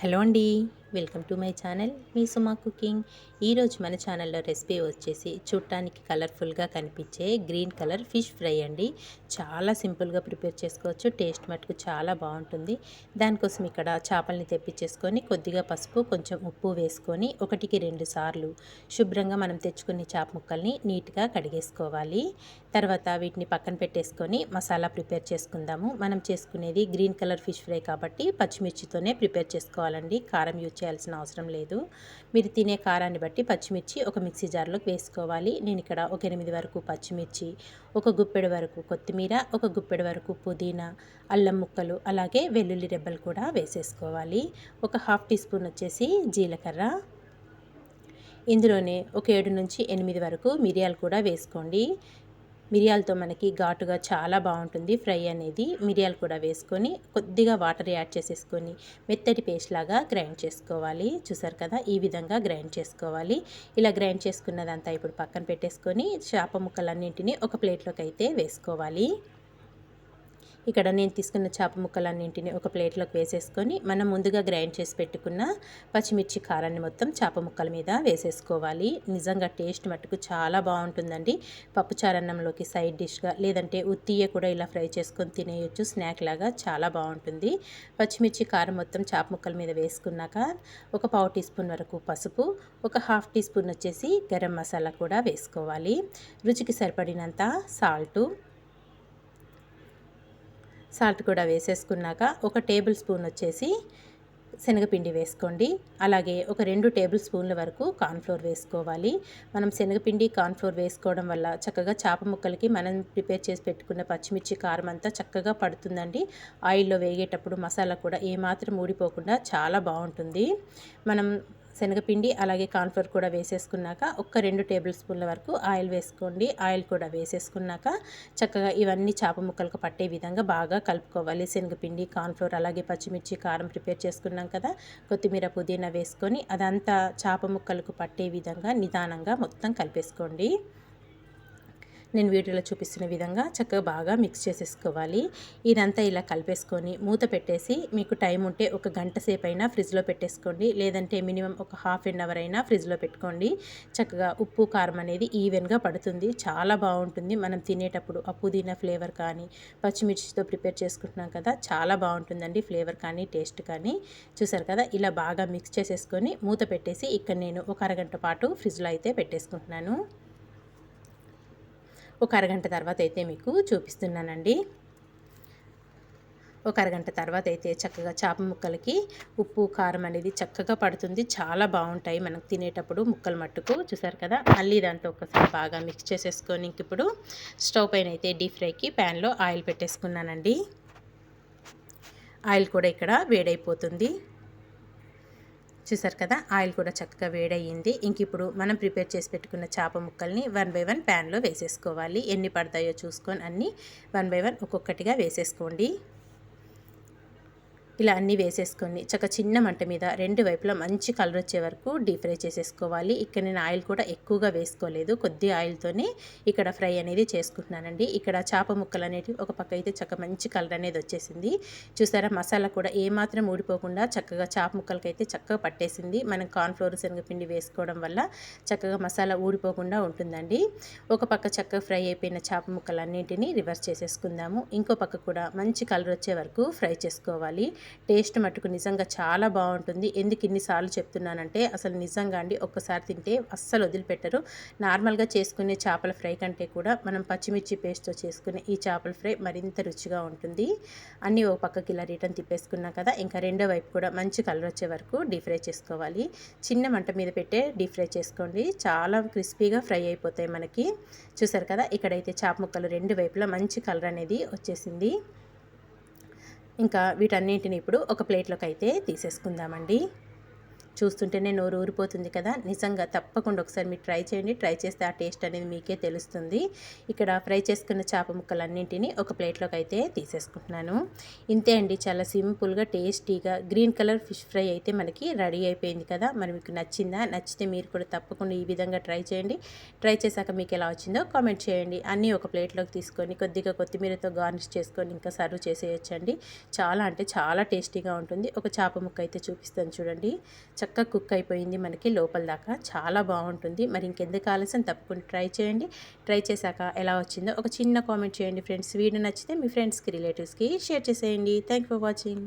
Hello అండి, welcome to my channel me Suma cooking. ఈరోజు మన ఛానల్లో రెసిపీ వచ్చేసి చూడటానికి కలర్ఫుల్గా కనిపించే గ్రీన్ కలర్ ఫిష్ ఫ్రై అండి. చాలా సింపుల్గా ప్రిపేర్ చేసుకోవచ్చు, టేస్ట్ మటుకు చాలా బాగుంటుంది. దానికోసం ఇక్కడ చేపల్ని తెప్పించేసుకొని కొద్దిగా పసుపు కొంచెం ఉప్పు వేసుకొని 1-2 సార్లు శుభ్రంగా మనం తెచ్చుకునే చేప ముక్కల్ని నీట్గా కడిగేసుకోవాలి. తర్వాత వీటిని పక్కన పెట్టేసుకొని మసాలా ప్రిపేర్ చేసుకుందాము. మనం చేసుకునేది గ్రీన్ కలర్ ఫిష్ ఫ్రై కాబట్టి పచ్చిమిర్చితోనే ప్రిపేర్ చేసుకోవాలండి, కారం యూజ్ చేయాల్సిన అవసరం లేదు. మీరు తినే కారాన్ని బట్టి పచ్చిమిర్చి ఒక మిక్సీ జార్లోకి వేసుకోవాలి. నేను ఇక్కడ ఒక 8 వరకు పచ్చిమిర్చి, ఒక గుప్పెడు వరకు కొత్తిమీర, ఒక గుప్పెడు వరకు పుదీనా, అల్లం ముక్కలు, అలాగే వెల్లుల్లి రెబ్బలు కూడా వేసేసుకోవాలి. ఒక 1/2 టీ స్పూన్ వచ్చేసి జీలకర్ర, ఇందులోనే ఒక 7-8 వరకు మిరియాలు కూడా వేసుకోండి. మిరియాలతో మనకి ఘాటుగా చాలా బాగుంటుంది ఫ్రై అనేది. మిరియాలు కూడా వేసుకొని కొద్దిగా వాటర్ యాడ్ చేసేసుకొని మెత్తటి పేస్ట్ లాగా గ్రైండ్ చేసుకోవాలి. చూసారు కదా, ఈ విధంగా గ్రైండ్ చేసుకోవాలి. ఇలా గ్రైండ్ చేసుకున్నదంతా ఇప్పుడు పక్కన పెట్టేసుకొని చేప ముక్కలన్నింటినీ ఒక ప్లేట్లోకి అయితే వేసుకోవాలి. ఇక్కడ నేను తీసుకున్న చేప ముక్కలన్నింటినీ ఒక ప్లేట్లోకి వేసేసుకొని మనం ముందుగా గ్రైండ్ చేసి పెట్టుకున్న పచ్చిమిర్చి కారాన్ని మొత్తం చేప ముక్కల మీద వేసేసుకోవాలి. నిజంగా టేస్ట్ మట్టుకు చాలా బాగుంటుందండి. పప్పుచారన్నంలోకి సైడ్ డిష్గా, లేదంటే ఉత్తియ్య కూడా ఇలా ఫ్రై చేసుకొని తినేయొచ్చు, స్నాక్ లాగా చాలా బాగుంటుంది. పచ్చిమిర్చి కారం మొత్తం చేప ముక్కల మీద వేసుకున్నాక ఒక 1/4 టీ స్పూన్ వరకు పసుపు, ఒక 1/2 టీ స్పూన్ వచ్చేసి గరం మసాలా కూడా వేసుకోవాలి. రుచికి సరిపడినంత సాల్ట్ కూడా వేసేసుకున్నాక ఒక టేబుల్ స్పూన్ వచ్చేసి శనగపిండి వేసుకోండి. అలాగే ఒక 2 టేబుల్ స్పూన్ల వరకు కార్న్ఫ్లోర్ వేసుకోవాలి. మనం శనగపిండి కార్న్ఫ్లోర్ వేసుకోవడం వల్ల చక్కగా చేప ముక్కలకి మనం ప్రిపేర్ చేసి పెట్టుకున్న పచ్చిమిర్చి కారం అంతా చక్కగా పడుతుందండి. ఆయిల్లో వేగేటప్పుడు మసాలా కూడా ఏమాత్రం ఊడిపోకుండా చాలా బాగుంటుంది. మనం శనగపిండి అలాగే కార్న్ఫ్లోర్ కూడా వేసేసుకున్నాక ఒక 2 టేబుల్ స్పూన్ల వరకు ఆయిల్ వేసుకోండి. ఆయిల్ కూడా వేసేసుకున్నాక చక్కగా ఇవన్నీ చేప ముక్కలకు పట్టే విధంగా బాగా కలుపుకోవాలి. శనగపిండి, కార్న్ఫ్లోర్ అలాగే పచ్చిమిర్చి కారం ప్రిపేర్ చేసుకున్నాం కదా, కొత్తిమీర పుదీనా వేసుకొని అదంతా చేప ముక్కలకు పట్టే విధంగా నిదానంగా మొత్తం కలిపేసుకోండి. నేను వీడియోలో చూపిస్తున్న విధంగా చక్కగా బాగా మిక్స్ చేసేసుకోవాలి. ఇదంతా ఇలా కలిపేసుకొని మూత పెట్టేసి మీకు టైం ఉంటే ఒక గంట సేపు అయినా ఫ్రిడ్జ్లో పెట్టేసుకోండి, లేదంటే మినిమం ఒక హాఫ్ అన్ అవర్ అయినా ఫ్రిడ్జ్లో పెట్టుకోండి. చక్కగా ఉప్పు కారం అనేది ఈవెన్గా పడుతుంది, చాలా బాగుంటుంది. మనం తినేటప్పుడు ఆ పుదీనా ఫ్లేవర్ కానీ పచ్చిమిర్చితో ప్రిపేర్ చేసుకుంటున్నాం కదా, చాలా బాగుంటుందండి ఫ్లేవర్ కానీ టేస్ట్ కానీ. చూసారు కదా, ఇలా బాగా మిక్స్ చేసేసుకొని మూత పెట్టేసి ఇక్కడ నేను ఒక అరగంట పాటు ఫ్రిడ్జ్లో అయితే పెట్టేసుకుంటున్నాను. ఒక అరగంట తర్వాత అయితే మీకు చూపిస్తున్నానండి. ఒక అరగంట తర్వాత అయితే చక్కగా చేప ముక్కలకి ఉప్పు కారం అనేది చక్కగా పడుతుంది, చాలా బాగుంటాయి మనకు తినేటప్పుడు ముక్కలు మట్టుకు. చూసారు కదా, మళ్ళీ దాంతో ఒకసారి బాగా మిక్స్ చేసేసుకొని ఇంక ఇప్పుడు స్టవ్ పైన అయితే డీప్ ఫ్రైకి ప్యాన్లో ఆయిల్ పెట్టేసుకున్నానండి. ఆయిల్ కూడా ఇక్కడ వేడైపోతుంది. చూసారు కదా, ఆయిల్ కూడా చక్కగా వేడయ్యింది. ఇంక ఇప్పుడు మనం ప్రిపేర్ చేసి పెట్టుకున్న చేప ముక్కల్ని 1 బై 1 ప్యాన్లో వేసేసుకోవాలి. ఎన్ని పడతాయో చూసుకొని అన్నీ 1 బై 1 ఒక్కొక్కటిగా వేసేసుకోండి. ఇలా అన్నీ వేసేసుకొని చక్క చిన్న మంట మీద 2 వైపులా మంచి కలర్ వచ్చే వరకు డీప్ ఫ్రై చేసేసుకోవాలి. ఇక్కడ నేను ఆయిల్ కూడా ఎక్కువగా వేసుకోలేదు, కొద్ది ఆయిల్తోనే ఇక్కడ ఫ్రై అనేది చేసుకుంటున్నానండి. ఇక్కడ చేప ముక్కలు అనేవి ఒక పక్క అయితే చక్క మంచి కలర్ అనేది వచ్చేసింది. చూసారా, మసాలా కూడా ఏమాత్రం ఊడిపోకుండా చక్కగా చేప ముక్కలకైతే చక్కగా పట్టేసింది. మనం కార్న్ఫ్లోర్ శనగపిండి వేసుకోవడం వల్ల చక్కగా మసాలా ఊడిపోకుండా ఉంటుందండి. ఒక పక్క చక్కగా ఫ్రై అయిపోయిన చేప ముక్కలన్నింటినీ రివర్స్ చేసేసుకుందాము. ఇంకో పక్క కూడా మంచి కలర్ వచ్చే వరకు ఫ్రై చేసుకోవాలి. టేస్ట్ మట్టుకు నిజంగా చాలా బాగుంటుంది. ఎందుకు ఇన్నిసార్లు చెప్తున్నానంటే అసలు నిజంగా అండి, ఒక్కసారి తింటే అస్సలు వదిలిపెట్టరు. నార్మల్గా చేసుకునే చేపల ఫ్రై కంటే కూడా మనం పచ్చిమిర్చి పేస్ట్తో చేసుకునే ఈ చేపల ఫ్రై మరింత రుచిగా ఉంటుంది. అన్నీ ఒక పక్కకి ఇలా రిటర్న్ తిప్పేసుకున్నాం కదా, ఇంకా రెండో వైపు కూడా మంచి కలర్ వచ్చే వరకు డీప్ ఫ్రై చేసుకోవాలి. చిన్న మంట మీద పెట్టే డీప్ ఫ్రై చేసుకోండి, చాలా క్రిస్పీగా ఫ్రై అయిపోతాయి మనకి. చూసారు కదా, ఇక్కడైతే చేప ముక్కలు 2 వైపులా మంచి కలర్ అనేది వచ్చేసింది. ఇంకా వీటన్నింటిని ఇప్పుడు ఒక ప్లేట్లోకి అయితే తీసేసుకుందామండి. చూస్తుంటేనే నోరు ఊరిపోతుంది కదా. నిజంగా తప్పకుండా ఒకసారి మీరు ట్రై చేయండి. ట్రై చేస్తే ఆ టేస్ట్ అనేది మీకే తెలుస్తుంది. ఇక్కడ ఫ్రై చేసుకున్న చేప ముక్కలన్నింటినీ ఒక ప్లేట్లోకి అయితే తీసేసుకుంటున్నాను. ఇంతే అండి, చాలా సింపుల్గా టేస్టీగా గ్రీన్ కలర్ ఫిష్ ఫ్రై అయితే మనకి రెడీ అయిపోయింది కదా. మరి మీకు నచ్చిందా? నచ్చితే మీరు కూడా తప్పకుండా ఈ విధంగా ట్రై చేయండి. ట్రై చేశాక మీకు ఎలా వచ్చిందో కామెంట్ చేయండి. అన్నీ ఒక ప్లేట్లోకి తీసుకొని కొద్దిగా కొత్తిమీరతో గార్నిష్ చేసుకొని ఇంకా సర్వ్ చేసేయచ్చండి. చాలా అంటే చాలా టేస్టీగా ఉంటుంది. ఒక చేప ముక్క అయితే చూపిస్తాను చూడండి. చక్కగా కుక్ అయిపోయింది మనకి లోపల దాకా, చాలా బాగుంటుంది. మరి ఇంకెందుకు ఆలస్యం, తప్పకుండా ట్రై చేయండి. ట్రై చేశాక ఎలా వచ్చిందో ఒక చిన్న కామెంట్ చేయండి ఫ్రెండ్స్. వీడియో నచ్చితే మీ ఫ్రెండ్స్కి రిలేటివ్స్కి షేర్ చేసేయండి. Thank for watching.